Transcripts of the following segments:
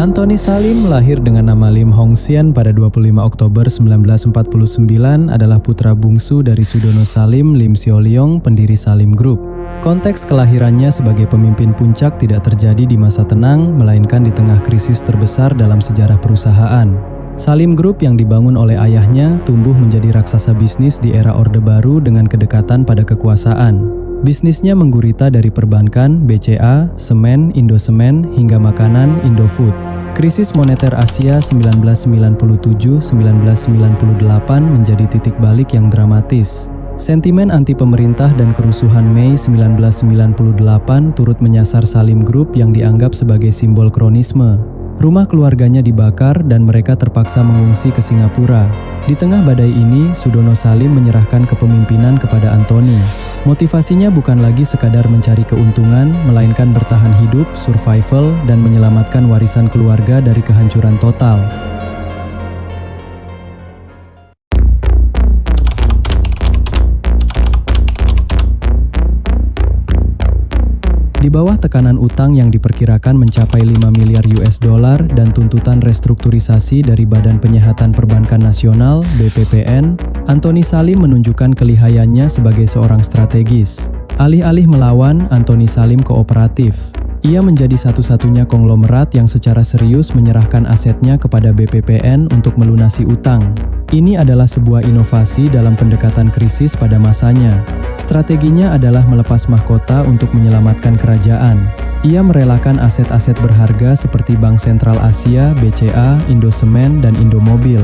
Anthony Salim lahir dengan nama Lim Hong Xian pada 25 Oktober 1949 adalah putra bungsu dari Sudono Salim Lim Sio Leong, pendiri Salim Group. Konteks kelahirannya sebagai pemimpin puncak tidak terjadi di masa tenang, melainkan di tengah krisis terbesar dalam sejarah perusahaan. Salim Group yang dibangun oleh ayahnya tumbuh menjadi raksasa bisnis di era Orde Baru dengan kedekatan pada kekuasaan. Bisnisnya menggurita dari perbankan, BCA, semen, Indosemen, hingga makanan, Indofood. Krisis moneter Asia 1997-1998 menjadi titik balik yang dramatis. Sentimen anti-pemerintah dan kerusuhan Mei 1998 turut menyasar Salim Group yang dianggap sebagai simbol kronisme. Rumah keluarganya dibakar dan mereka terpaksa mengungsi ke Singapura. Di tengah badai ini, Sudono Salim menyerahkan kepemimpinan kepada Anthony. Motivasinya bukan lagi sekadar mencari keuntungan, melainkan bertahan hidup, survival, dan menyelamatkan warisan keluarga dari kehancuran total. Di bawah tekanan utang yang diperkirakan mencapai 5 miliar US dollar dan tuntutan restrukturisasi dari Badan Penyihatan Perbankan Nasional (BPPN), Anthony Salim menunjukkan kelihayannya sebagai seorang strategis. Alih-alih melawan, Anthony Salim kooperatif. Ia menjadi satu-satunya konglomerat yang secara serius menyerahkan asetnya kepada BPPN untuk melunasi utang. Ini adalah sebuah inovasi dalam pendekatan krisis pada masanya. Strateginya adalah melepas mahkota untuk menyelamatkan kerajaan. Ia merelakan aset-aset berharga seperti Bank Sentral Asia, BCA, Indosemen, dan Indomobil.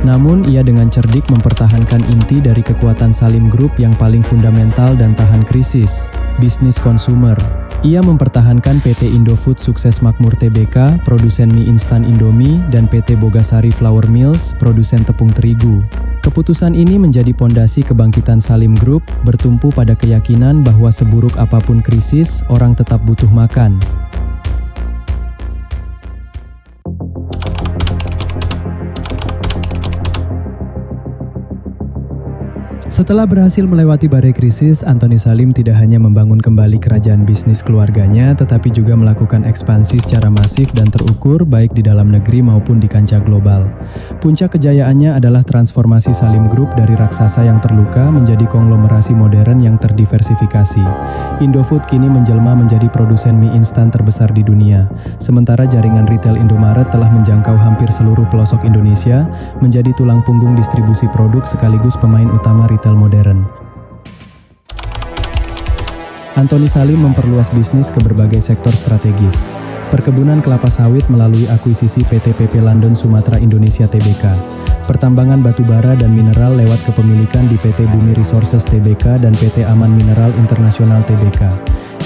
Namun, ia dengan cerdik mempertahankan inti dari kekuatan Salim Group yang paling fundamental dan tahan krisis, bisnis konsumer. Ia mempertahankan PT Indofood Sukses Makmur Tbk, produsen mie instan Indomie, dan PT Bogasari Flour Mills, produsen tepung terigu. Keputusan ini menjadi pondasi kebangkitan Salim Group, bertumpu pada keyakinan bahwa seburuk apapun krisis, orang tetap butuh makan. Setelah berhasil melewati badai krisis, Anthony Salim tidak hanya membangun kembali kerajaan bisnis keluarganya, tetapi juga melakukan ekspansi secara masif dan terukur baik di dalam negeri maupun di kancah global. Puncak kejayaannya adalah transformasi Salim Group dari raksasa yang terluka menjadi konglomerasi modern yang terdiversifikasi. Indofood kini menjelma menjadi produsen mie instan terbesar di dunia, sementara jaringan retail Indomaret telah menjangkau hampir seluruh pelosok Indonesia, menjadi tulang punggung distribusi produk sekaligus pemain utama retail modern. Anthony Salim memperluas bisnis ke berbagai sektor strategis. Perkebunan kelapa sawit melalui akuisisi PT PP London Sumatera Indonesia Tbk. Pertambangan batu bara dan mineral lewat kepemilikan di PT Bumi Resources Tbk dan PT Aman Mineral Internasional Tbk.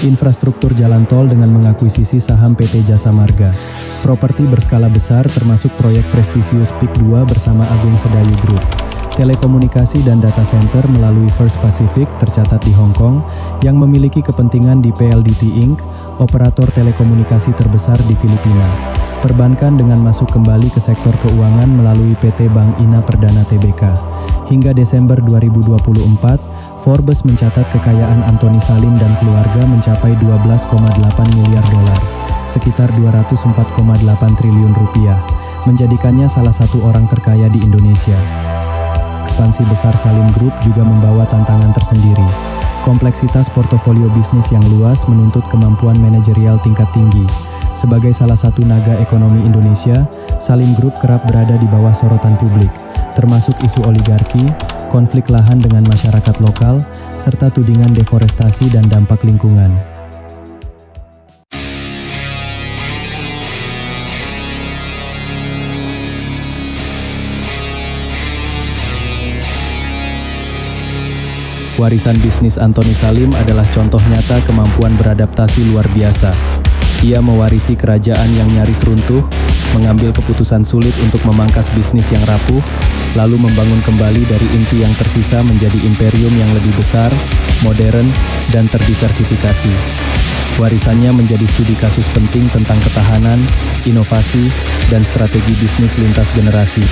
Infrastruktur jalan tol dengan mengakuisisi saham PT Jasa Marga. Properti berskala besar termasuk proyek prestisius PIK 2 bersama Agung Sedayu Group. Telekomunikasi dan data center melalui First Pacific tercatat di Hong Kong yang memiliki kepentingan di PLDT Inc., operator telekomunikasi terbesar di Filipina. Perbankan dengan masuk kembali ke sektor keuangan melalui PT Bank Ina Perdana Tbk. Hingga Desember 2024, Forbes mencatat kekayaan Anthony Salim dan keluarga mencapai 12,8 miliar dolar, sekitar 204,8 triliun rupiah, menjadikannya salah satu orang terkaya di Indonesia. Ekspansi besar Salim Group juga membawa tantangan tersendiri. Kompleksitas portofolio bisnis yang luas menuntut kemampuan manajerial tingkat tinggi. Sebagai salah satu naga ekonomi Indonesia, Salim Group kerap berada di bawah sorotan publik, termasuk isu oligarki, konflik lahan dengan masyarakat lokal, serta tudingan deforestasi dan dampak lingkungan. Warisan bisnis Anthony Salim adalah contoh nyata kemampuan beradaptasi luar biasa. Ia mewarisi kerajaan yang nyaris runtuh, mengambil keputusan sulit untuk memangkas bisnis yang rapuh, lalu membangun kembali dari inti yang tersisa menjadi imperium yang lebih besar, modern, dan terdiversifikasi. Warisannya menjadi studi kasus penting tentang ketahanan, inovasi, dan strategi bisnis lintas generasi.